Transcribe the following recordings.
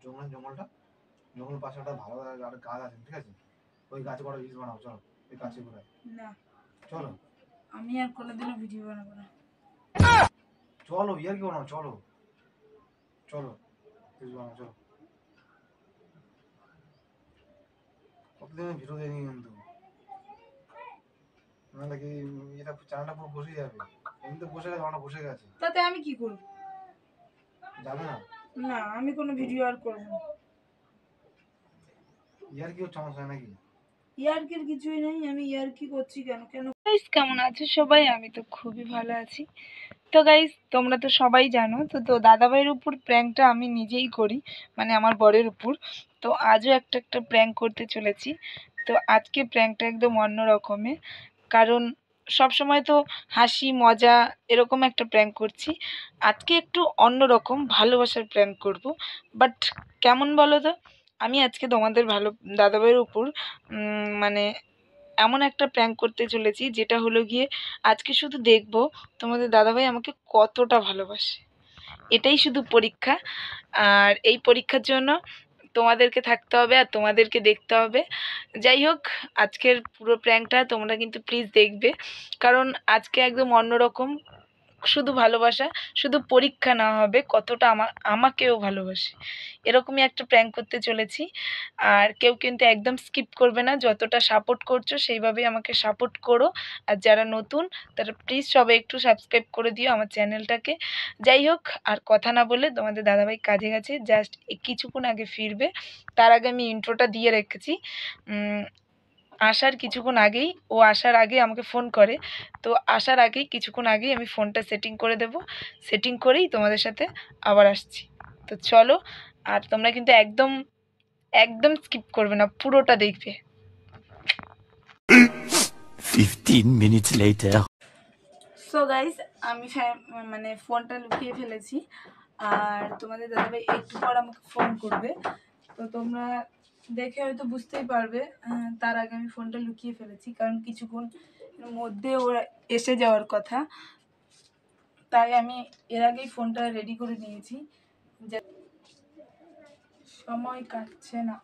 জঙ্গলটা জঙ্গল পাশে একটা ভালো একটা গাছ আছে, ঠিক আছে? ওই গাছে করে রিলস বানাও, চলো ওই গাছে ঘুরাই। না চলো, আমি আর কোনোদিনও ভিডিও বানাবো না। চলো ইয়ার কি বানাও, চলো চলো রিলস বানাও, চলো। কতদিন ভিডিও দেয়নি কিন্তু, নাহলে কি এটা চ্যানেলটা পুরো বসে যাবে। এমনি তো বসে গেছে, আমার বসে গেছে, তাতে আমি কি করব? যাবে না, না আমি কোনো ভিডিও আর করব না। ইয়ার কি সমস্যা নাকি? ইয়ার্কির কিছুই নেই, আমি ইয়ার্কি করছি কেন কেন? গাইস কেমন আছো সবাই? আমি তো খুবই ভালো আছি। তো গাইস তোমরা তো সবাই জানো তো দাদাভাইয়ের উপর প্র্যাঙ্কটা আমি নিজেই করি, মানে আমার বরের উপর। তো আজও একটা প্র্যাঙ্ক করতে চলেছি। তো আজকে প্র্যাঙ্কটা একদম অন্য রকমের, কারণ সব সময় তো হাসি মজা এরকম একটা প্র্যাঙ্ক করছি। আজকে একটু অন্যরকম ভালোবাসার প্র্যাঙ্ক করব। বাট কেমন বলো তো, আমি আজকে তোমাদের দাদাভাইয়ের উপর মানে এমন একটা প্র্যাঙ্ক করতে চলেছি, যেটা হলো গিয়ে আজকে শুধু দেখবো তোমাদের দাদাভাই আমাকে কতটা ভালোবাসে। এটাই শুধু পরীক্ষা। আর এই পরীক্ষার জন্য তোমাদেরকে থাকতে হবে আর তোমাদেরকে দেখতে হবে। যাই হোক, আজকের পুরো প্র্যাঙ্কটা তোমরা কিন্তু প্লিজ দেখবে, কারণ আজকে একদম অন্যরকম। শুধু ভালোবাসা, শুধু পরীক্ষা না হবে কতটা আমাকেও ভালোবাসে, এরকমই একটা প্র্যাঙ্ক করতে চলেছি। আর কেউ কিন্তু একদম স্কিপ করবে না, যতটা সাপোর্ট করছো সেইভাবেই আমাকে সাপোর্ট করো। আর যারা নতুন তারা প্লিজ সবাই একটু সাবস্ক্রাইব করে দিও আমার চ্যানেলটাকে। যাই হোক, আর কথা না বলে তোমাদের দাদাভাই কাজে গেছে, জাস্ট কিছুক্ষণ আগে ফিরবে। তার আগে আমি ইন্ট্রোটা দিয়ে রেখেছি। আসার কিছুক্ষণ আগেই, ও আসার আগে আমাকে ফোন করে। তো আসার আগেই কিছুক্ষণ আগেই আমি ফোনটা সেটিং করে দেব। সেটিং করেই তোমাদের সাথে আবার আসছি। তো চলো, আর তোমরা কিন্তু একদম একদম স্কিপ করবে না, পুরোটা দেখবে। 15 minutes later. সো গাইস, আমি মানে ফোনটা লুকিয়ে ফেলেছি। আর তোমাদের দাদাভাই একটু পর আমাকে ফোন করবে, তো তোমরা দেখে হয়তো বুঝতেই পারবে। তার আগে আমি ফোনটা লুকিয়ে ফেলেছি, কারণ কিছুক্ষণ মধ্যে ওরা এসে যাওয়ার কথা, তাই আমি এর আগেই ফোনটা রেডি করে নিয়েছি। যে সময় কাটছে না।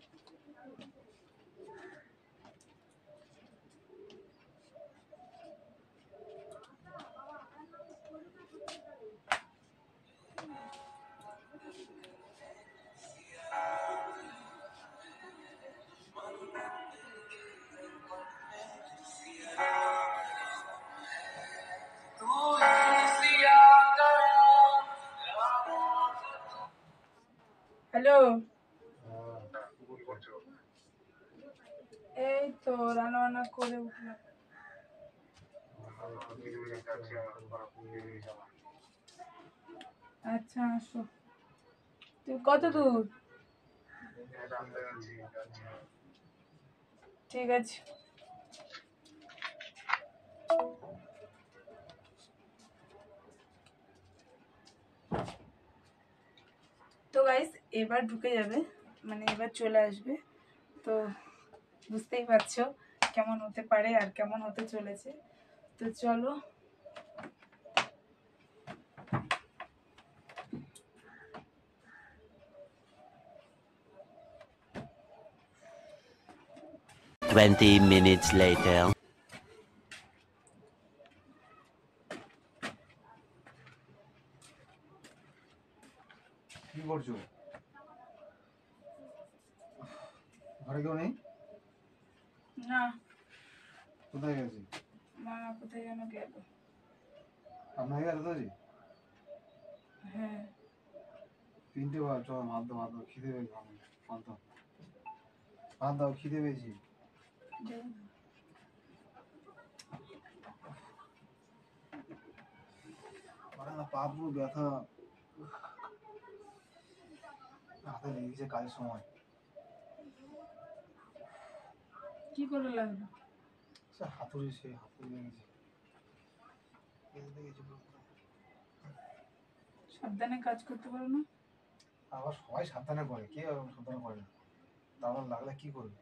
হ্যালো, এই তো রান্না বান্না করে উঠলাম। আচ্ছা আসো। তুই কত দূর? ঠিক আছে। তো গাইস এবার ঢুকে যাবে, মানে এবার চলে আসবে। তো বুঝতেই পারছো কেমন হতে পারে আর কেমন হতে চলেছে। তো চলো। Twenty minutes later. কি করছো? ঘরে কেউ নেই? না। কোথায় গেছে? মা কোথায় যেন গেল। আপনার গেল তো? হ্যাঁ। 3টে বার, চল ভাত দাও, ভাত দাও, খিদে পেয়েছে, ভাত দাও, ভাত দাও, খিদে পেয়েছি। পা পুরো ব্যথা, হাতে লেগেছে কাজের সময়। কি করে লাগলো? হাতুড়ি, সেই হাতুড়ি লেগেছে। সাবধানে কাজ করতে পারো না? আবার সবাই সাবধানে করে, কে সাবধানে করে না? তারপর লাগলে কি করবে?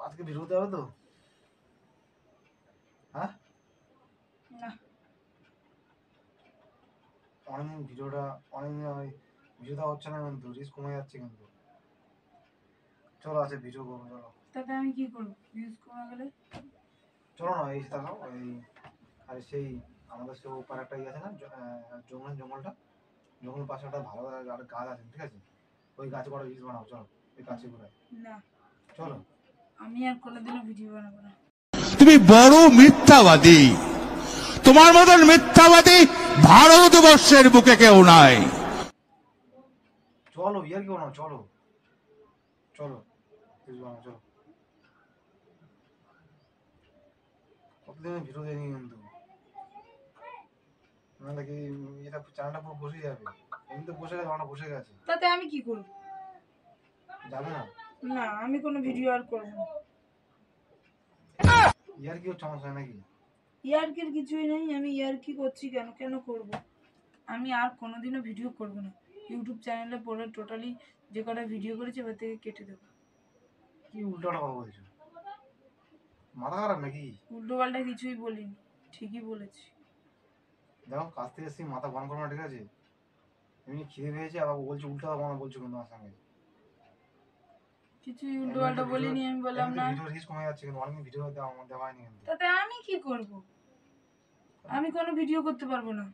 আজকে বেরোতে হবে তো? হ্যাঁ না, অনেকদিন ভিডিওটা অনেকদিন ওই ভিডিওটা হচ্ছে না, কিন্তু রিস্ক কমে যাচ্ছে কিন্তু। চলো আছে ভিডিও করবো, চলো। তাতে আমি কি করবো ভিউজ কমে গেলে? চলো না, এই তাকাও এই, আর সেই আমাদের সে ওপার একটা ইয়ে আছে না, জঙ্গলটা, জঙ্গল পাশে একটা ভালো একটা গাছ আছে, ঠিক আছে? ওই গাছে করে রিলস বানাও, চলো। ওই গাছে করে না, চলো। আমি আর কোনোদিনও ভিডিও বানাবো না। তুমি বড় মিথ্যাবাদী। তোমার মতন মিথ্যাবাদী ভারতবর্ষের বুকে কেউ নাই। চলো ইয়ার কেউ না, চলো চলো রিলস বানাও, চলো। কতদিন ভিডিও দেয়নি কিন্তু, নাহলে কি এটা চ্যানেলটা পুরো বসে যাবে। এমনি তো বসে গেছে, আমার বসে গেছে। তাতে আমি কি করবো? যাবে না? না, আমি কোনো ভিডিও আর করবো না। ইয়ার কি হচ্ছে আমার সঙ্গে নাকি? ইয়ার্কির কিছুই নেই, আমি ইয়ার্কি করছি কেন, কেন করব? আমি আর কোনোদিনও ভিডিও করব না। ইউটিউব চ্যানেলে পরে টোটালি যে কটা ভিডিও করেছি ওর থেকে কেটে দেবো। কি উল্টোটা কথা বলছো? মাথা খারাপ নাকি? উল্টো পাল্টা কিছুই বলিনি, ঠিকই বলেছি। দেখো কাজ থেকে এসেছি, মাথা গরম করো না, ঠিক আছে? এমনি খিদে পেয়েছে, আবার বলছো উল্টো কথা বলছো কিন্তু আমার সঙ্গে। কিছুই উল্টো পাল্টা বলিনি, আমি বললাম না। ভিডিও রিস্ক কমে যাচ্ছে কিন্তু, অনেকদিন ভিডিও দেওয়া হয়নি কিন্তু। তাতে আমি কি করব? আমি কোনো ভিডিও করতে পারবো না।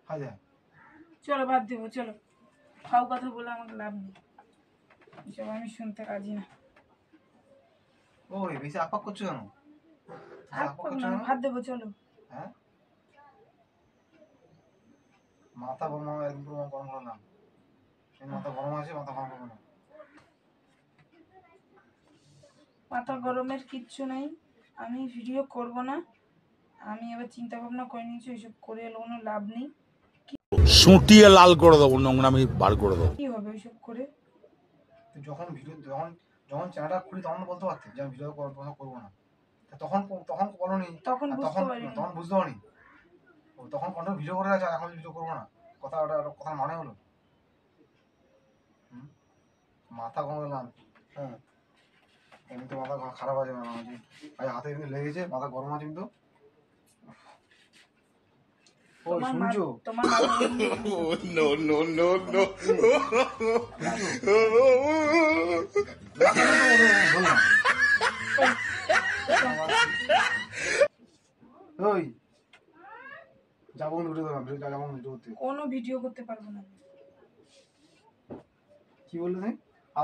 হাজার চলো বাদ দেবো, চলো। ফাও কথা বলে আমাকে লাভ নেই, এসব আমি শুনতে রাজি না। ওই বেশি আপাক করছো কেন? ভাত দেবো, চলো। হ্যাঁ, মাথা গরম একদম পুরো গরম করো না। মাথা গরম আছে, মাথা গরম করো না। মাথা গরমের কিচ্ছু নেই, আমি ভিডিও করব না। আমি এবার চিন্তা ভাবনা করে নিয়েছি, ওইসব করে এলো কোনো লাভ নেই। সুটিয়ে লাল করে দেবো, নোংরামি বার করে দেবো। কি হবে ওইসব করে? যখন ভিডিও যখন চ্যানেলটা খুলি তখন বলতে পারতে যে আমি ভিডিও করবো না। তখন তখন বলোনি, তখন বুঝতে তখন পারিনি। তখন বুঝতে পারিনি। তখন কন্টিনিউ ভিডিও করে আছে, এখন ভিডিও করবো না, কথার মানে হলো? মাথা কমে গেলাম। হ্যাঁ, এমনি তো মাথা খারাপ আছে, হাতে এমনি লেগেছে, মাথা গরম আছে কিন্তু। ওই শুনছো? তোমার মাথা নো নো নো নো। ওই যাবো ভিডিও করতে, যাবো ভিডিও করতে। কোনো ভিডিও করতে পারবো না। কি বললে তুমি?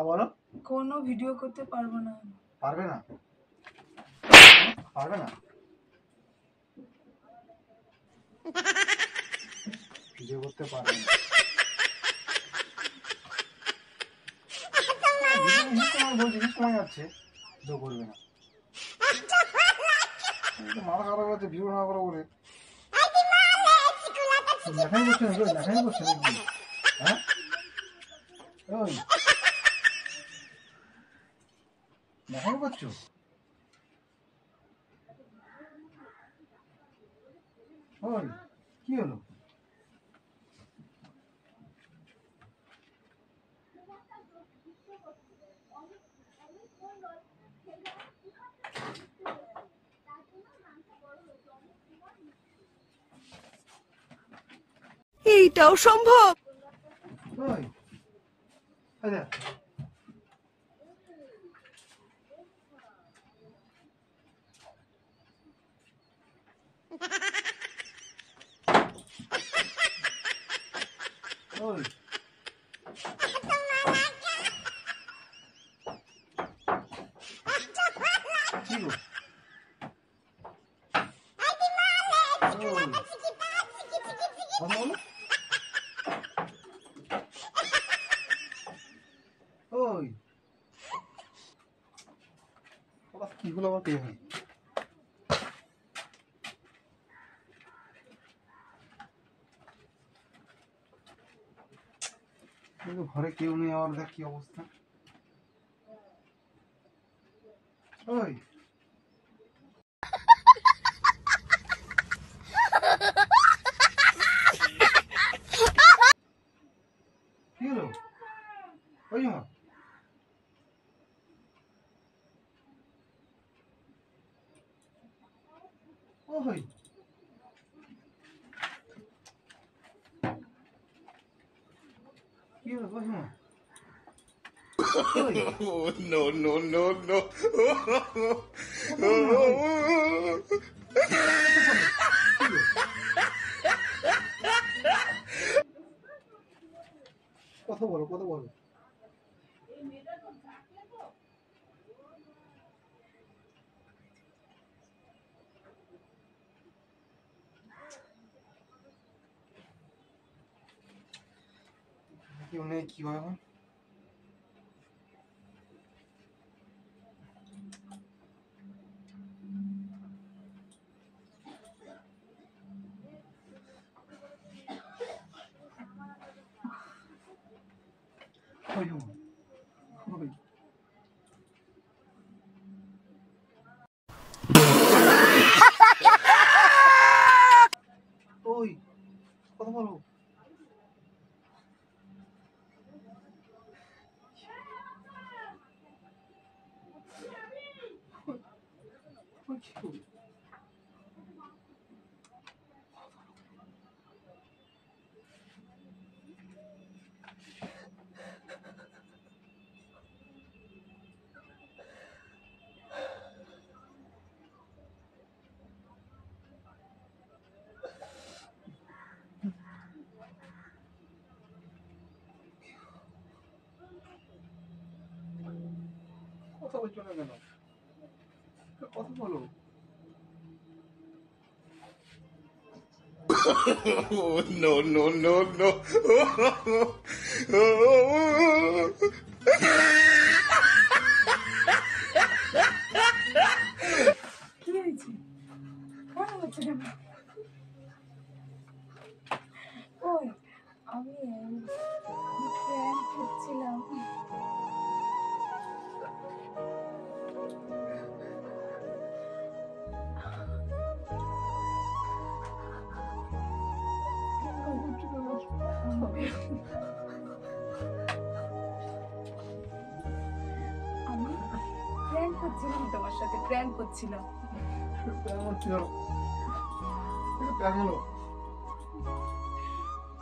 বলো। কোনো ভিডিও করতে পারবো না। পারবে না? পারবে না? ভিডিও করতে পারবে না? সময় যাচ্ছে, ভিডিও করবে না। মাথা খারাপ হচ্ছে, ভিডিও না করা বলে। লেখাই করছে নাকি? লেখাই করছে নাকি? হ্যাঁ, ওই লেখাই করছো? ওই কি হলো? এইটাও সম্ভব? ওই আচ্ছা, ওই কি গো? কথা বলো। ওই কিগুলো আবার পেয়ে হয়? কিন্তু ঘরে কেউ নেই, আবার দেখ কি অবস্থা। ওই কি হলো? ওই মা, ওই কি হলো বসো? No, no, no, no. কথা বলো, কথা বলো। কেউ নেই, কি হয় এখন? ওই যে, ওই। ওই, কথা বলো। ওই কি হলো? কথা বলছো না কেন? কথা বলো। No, no, no, no. কি হয়েছে? কেন হচ্ছে কেন? ওই আমি প্র্যাঙ্ক করছিলাম। আমি প্র্যাঙ্ক করছিলাম, তোমার সাথে প্র্যাঙ্ক করছিলাম। কেমন ছিল? কেমন হলো?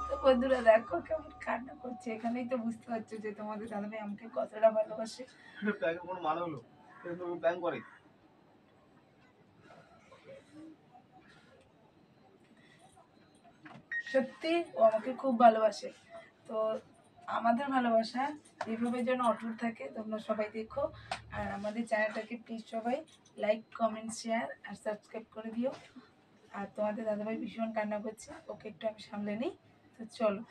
তো বন্ধুরা দেখো কেমন কান্না করছে, এখানেই তো বুঝতে পারছো যে তোমাদের দাদাভাই আমাকে কতটা ভালোবাসে। প্ল্যান কোনো মানে হলো? কিন্তু প্ল্যান করে। সত্যি ও আমাকে খুব ভালোবাসে। তো আমাদের ভালোবাসা এইভাবে যেন অটুট থাকে, তোমরা সবাই দেখো। আর আমাদের চ্যানেলটাকে প্লিজ সবাই লাইক, কমেন্ট, শেয়ার আর সাবস্ক্রাইব করে দিও। আর তোমাদের দাদাভাই ভীষণ কান্না করছে, ওকে একটু আমি সামলে নিই। তো চলো।